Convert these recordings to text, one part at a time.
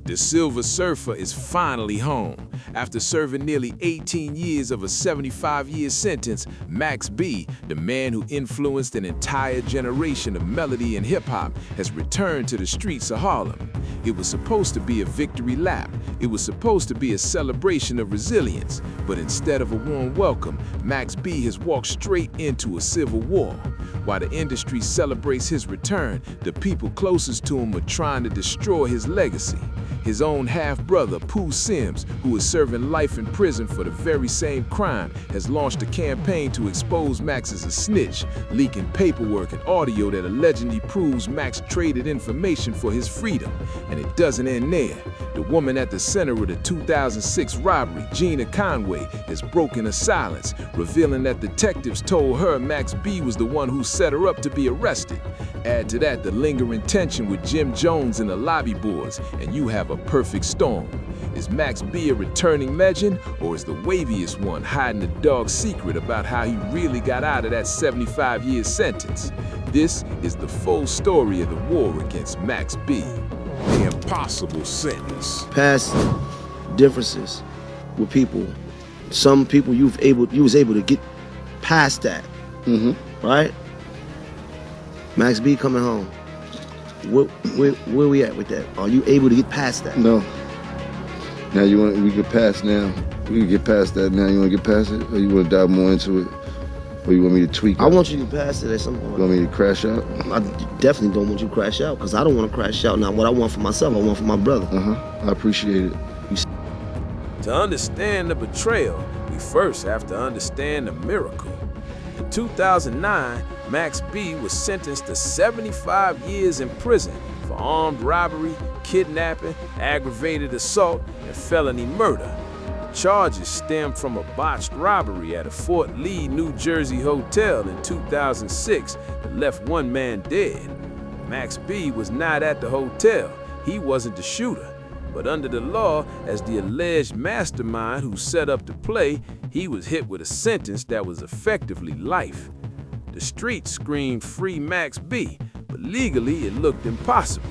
The Silver Surfer is finally home. After serving nearly 18 years of a 75-year sentence, Max B, the man who influenced an entire generation of melody and hip-hop, has returned to the streets of Harlem. It was supposed to be a victory lap. It was supposed to be a celebration of resilience. But instead of a warm welcome, Max B has walked straight into a civil war. While the industry celebrates his return, the people closest to him are trying to destroy his legacy. His own half-brother, Poo Sims, who is serving life in prison for the very same crime, has launched a campaign to expose Max as a snitch, leaking paperwork and audio that allegedly proves Max traded information for his freedom. And it doesn't end there. The woman at the center of the 2006 robbery, Gina Conway, has broken her silence, revealing that detectives told her Max B was the one who set her up to be arrested. Add to that the lingering tension with Jim Jones and the lobby boards, and you have a perfect storm. Is Max B a returning legend, or is the waviest one hiding a dark secret about how he really got out of that 75-year sentence? This is the full story of the war against Max B. The impossible sentence. Past differences with people. Some people you was able to get past that. Right? Max B coming home. Where we at with that? Are you able to get past that? No. Now we get past now. We can get past that now. You want to get past it? Or you want to dive more into it? Or you want me to tweak it? I want you to get past it at some point. You want me to crash out? I definitely don't want you to crash out, because I don't want to crash out. Now, what I want for myself, I want for my brother. I appreciate it. To understand the betrayal, we first have to understand the miracle. In 2009, Max B was sentenced to 75 years in prison for armed robbery, kidnapping, aggravated assault, and felony murder. The charges stemmed from a botched robbery at a Fort Lee, New Jersey hotel in 2006 that left one man dead. Max B was not at the hotel. He wasn't the shooter. But under the law, as the alleged mastermind who set up the play, he was hit with a sentence that was effectively life. The streets screamed free Max B, but legally it looked impossible.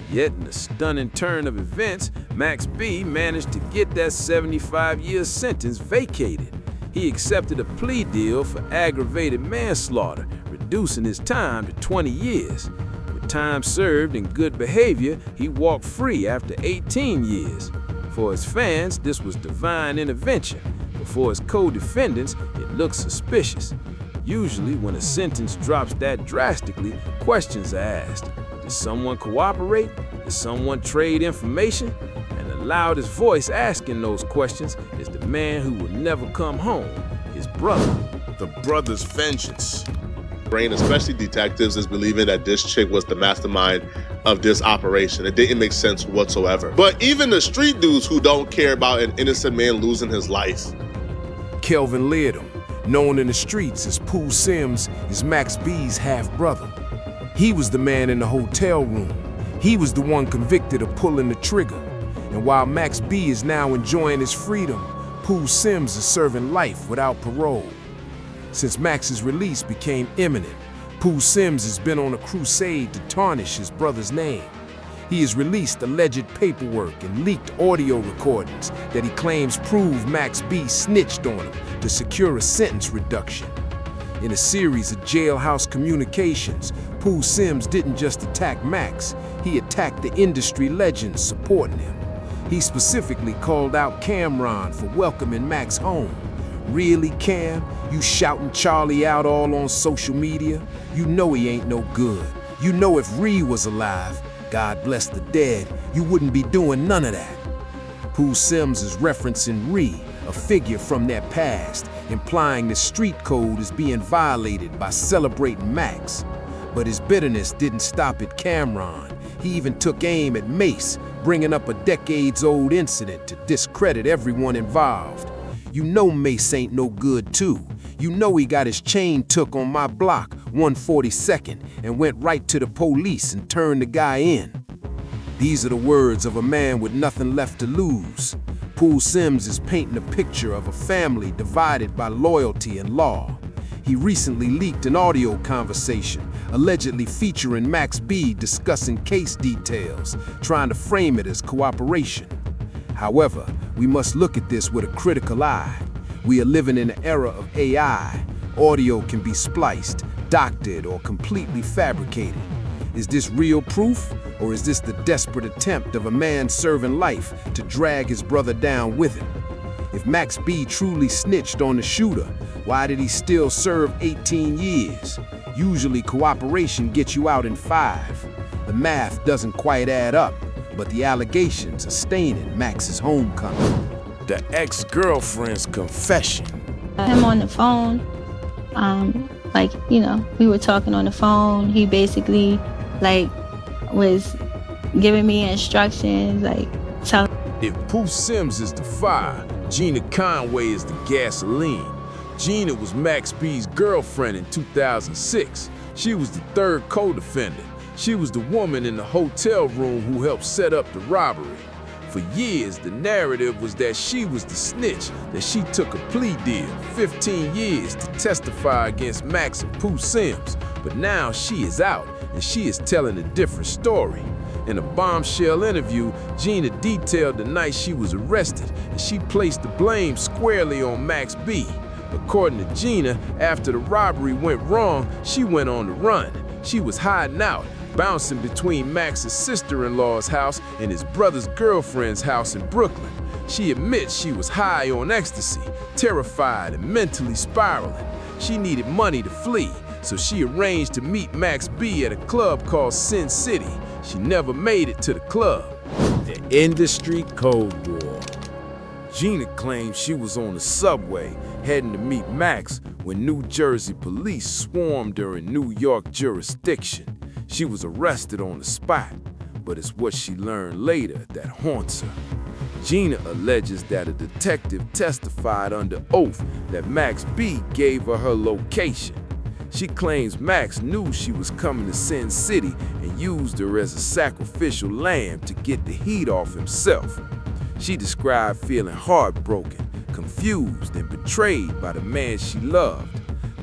Yet in a stunning turn of events, Max B managed to get that 75-year sentence vacated. He accepted a plea deal for aggravated manslaughter, reducing his time to 20 years. With time served and good behavior, he walked free after 18 years. For his fans, this was divine intervention, but for his co-defendants, it looked suspicious. Usually, when a sentence drops that drastically, questions are asked. Did someone cooperate? Did someone trade information? And the loudest voice asking those questions is the man who will never come home, his brother. The brother's vengeance. Brain, especially detectives, is believing that this chick was the mastermind of this operation. It didn't make sense whatsoever. But even the street dudes who don't care about an innocent man losing his life. Kelvin Leardom, known in the streets as Poo Sims, is Max B's half-brother. He was the man in the hotel room. He was the one convicted of pulling the trigger. And while Max B is now enjoying his freedom, Poo Sims is serving life without parole. Since Max's release became imminent, Poo Sims has been on a crusade to tarnish his brother's name. He has released alleged paperwork and leaked audio recordings that he claims prove Max B snitched on him to secure a sentence reduction. In a series of jailhouse communications, Poo Sims didn't just attack Max, he attacked the industry legends supporting him. He specifically called out Camron for welcoming Max home. Really, Cam? You shouting Charlie out all on social media? You know he ain't no good. You know if Ree was alive, God bless the dead, you wouldn't be doing none of that. Poo Sims is referencing Ree, a figure from their past, implying the street code is being violated by celebrating Max. But his bitterness didn't stop at Camron. He even took aim at Mase, bringing up a decades-old incident to discredit everyone involved. You know Mase ain't no good too. You know he got his chain took on my block, 142nd, and went right to the police and turned the guy in. These are the words of a man with nothing left to lose. Poo Sims is painting a picture of a family divided by loyalty and law. He recently leaked an audio conversation allegedly featuring Max B discussing case details, trying to frame it as cooperation. However, we must look at this with a critical eye. We are living in an era of AI. Audio can be spliced, doctored, or completely fabricated. Is this real proof, or is this the desperate attempt of a man serving life to drag his brother down with him? If Max B truly snitched on the shooter, why did he still serve 18 years? Usually cooperation gets you out in 5. The math doesn't quite add up, but the allegations are staining Max's homecoming. The ex-girlfriend's confession. Him on the phone, we were talking on the phone. He basically, was giving me instructions, telling. If Poo Sims is the fire, Gina Conway is the gasoline. Gina was Max B's girlfriend in 2006. She was the third co-defendant. She was the woman in the hotel room who helped set up the robbery. For years, the narrative was that she was the snitch, that she took a plea deal, 15 years, to testify against Max and Poo Sims. But now she is out, and she is telling a different story. In a bombshell interview, Gina detailed the night she was arrested, and she placed the blame squarely on Max B. According to Gina, after the robbery went wrong, she went on the run. She was hiding out, bouncing between Max's sister-in-law's house and his brother's girlfriend's house in Brooklyn. She admits she was high on ecstasy, terrified and mentally spiraling. She needed money to flee, so she arranged to meet Max B at a club called Sin City. She never made it to the club. The industry code war. Gina claims she was on the subway heading to meet Max when New Jersey police swarmed her in New York jurisdiction. She was arrested on the spot, but it's what she learned later that haunts her. Gina alleges that a detective testified under oath that Max B gave her location. She claims Max knew she was coming to Sin City and used her as a sacrificial lamb to get the heat off himself. She described feeling heartbroken, confused, and betrayed by the man she loved.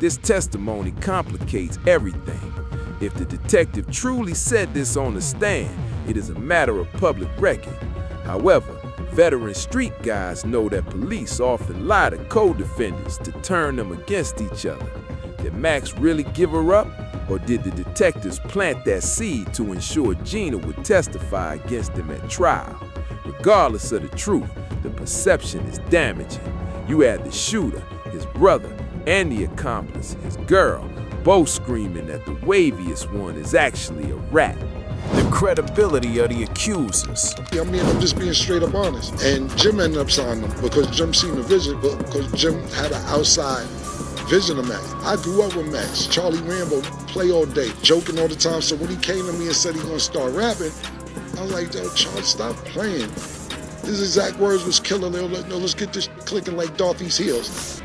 This testimony complicates everything. If the detective truly said this on the stand, it is a matter of public record. However, veteran street guys know that police often lie to co-defendants to turn them against each other. Did Max really give her up, or did the detectives plant that seed to ensure Gina would testify against him at trial? Regardless of the truth, the perception is damaging. You had the shooter, his brother, and the accomplice, his girl, both screaming that the waviest one is actually a rat. The credibility of the accusers. I'm just being straight up honest. And Jim ended up signing them because Jim seen the vision, because Jim had an outside vision of Max. I grew up with Max. Charlie Rambo, play all day, joking all the time. So when he came to me and said he gonna start rapping, I was like, yo, Charlie, stop playing. His exact words was killer. No, let's get this clicking like Dorothy's heels.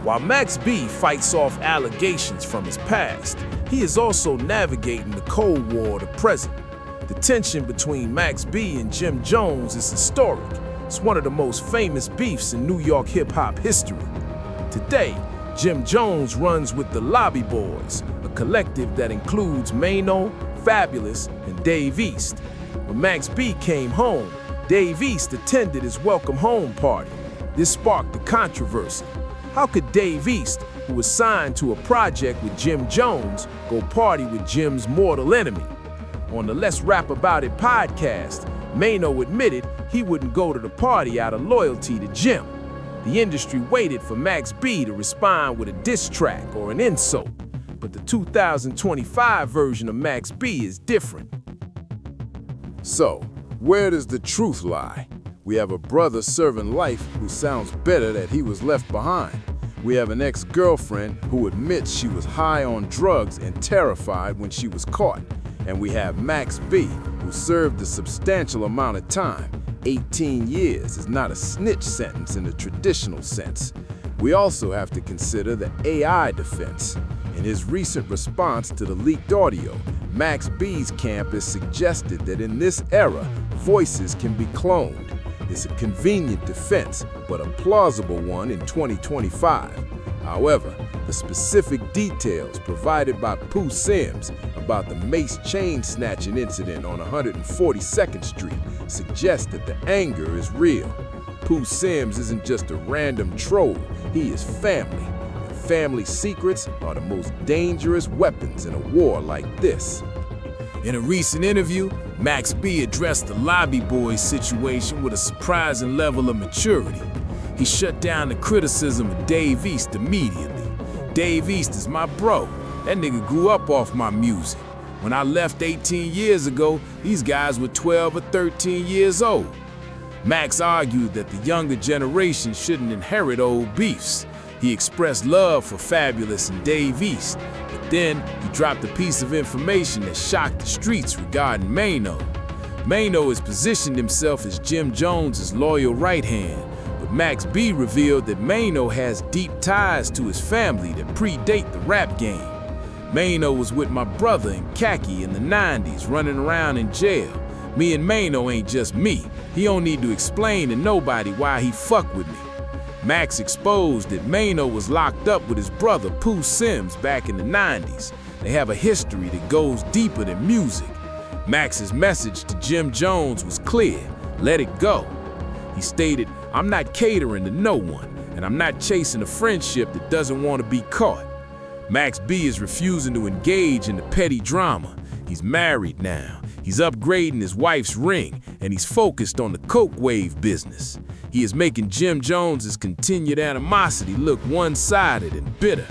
While Max B fights off allegations from his past, he is also navigating the Cold War to present. The tension between Max B and Jim Jones is historic. It's one of the most famous beefs in New York hip-hop history. Today, Jim Jones runs with the Lobby Boys, a collective that includes Mano, Fabulous, and Dave East. When Max B came home, Dave East attended his welcome home party. This sparked a controversy. How could Dave East, who was signed to a project with Jim Jones, go party with Jim's mortal enemy? On the Let's Rap About It podcast, Mano admitted he wouldn't go to the party out of loyalty to Jim. The industry waited for Max B to respond with a diss track or an insult, but the 2025 version of Max B is different. So, where does the truth lie? We have a brother serving life who sounds better that he was left behind. We have an ex-girlfriend who admits she was high on drugs and terrified when she was caught. And we have Max B, who served a substantial amount of time. 18 years is not a snitch sentence in the traditional sense. We also have to consider the AI defense. In his recent response to the leaked audio, Max B's camp has suggested that in this era, voices can be cloned. It's a convenient defense, but a plausible one in 2025. However, the specific details provided by Poo Sims about the Mase chain snatching incident on 142nd Street suggest that the anger is real. Poo Sims isn't just a random troll, he is family. And family secrets are the most dangerous weapons in a war like this. In a recent interview, Max B addressed the Lobby Boys situation with a surprising level of maturity. He shut down the criticism of Dave East immediately. Dave East is my bro. That nigga grew up off my music. When I left 18 years ago, these guys were 12 or 13 years old. Max argued that the younger generation shouldn't inherit old beefs. He expressed love for Fabulous and Dave East, but then he dropped a piece of information that shocked the streets regarding Mano. Mano has positioned himself as Jim Jones' loyal right hand, but Max B revealed that Mano has deep ties to his family that predate the rap game. Mano was with my brother in khaki in the 90s, running around in jail. Me and Mano ain't just me. He don't need to explain to nobody why he fuck with me. Max exposed that Mano was locked up with his brother Poo Sims back in the 90s. They have a history that goes deeper than music. Max's message to Jim Jones was clear: let it go. He stated, "I'm not catering to no one, and I'm not chasing a friendship that doesn't want to be caught." Max B is refusing to engage in the petty drama. He's married now. He's upgrading his wife's ring, and he's focused on the coke wave business. He is making Jim Jones' continued animosity look one-sided and bitter.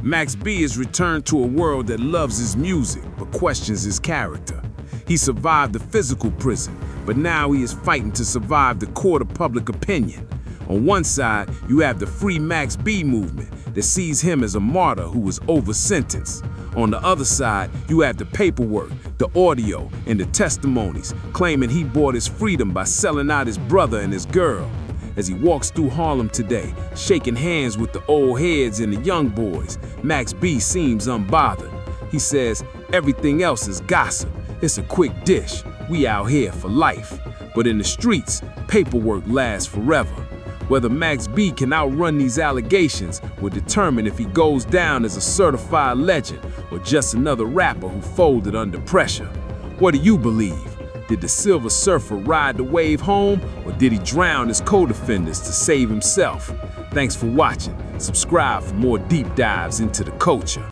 Max B has returned to a world that loves his music but questions his character. He survived the physical prison, but now he is fighting to survive the court of public opinion. On one side, you have the Free Max B movement that sees him as a martyr who was over-sentenced. On the other side, you have the paperwork, the audio, and the testimonies claiming he bought his freedom by selling out his brother and his girl. As he walks through Harlem today, shaking hands with the old heads and the young boys, Max B seems unbothered. He says, everything else is gossip. It's a quick dish. We out here for life. But in the streets, paperwork lasts forever. Whether Max B can outrun these allegations will determine if he goes down as a certified legend or just another rapper who folded under pressure. What do you believe? Did the Silver Surfer ride the wave home, or did he drown his co-defendants to save himself? Thanks for watching. Subscribe for more deep dives into the culture.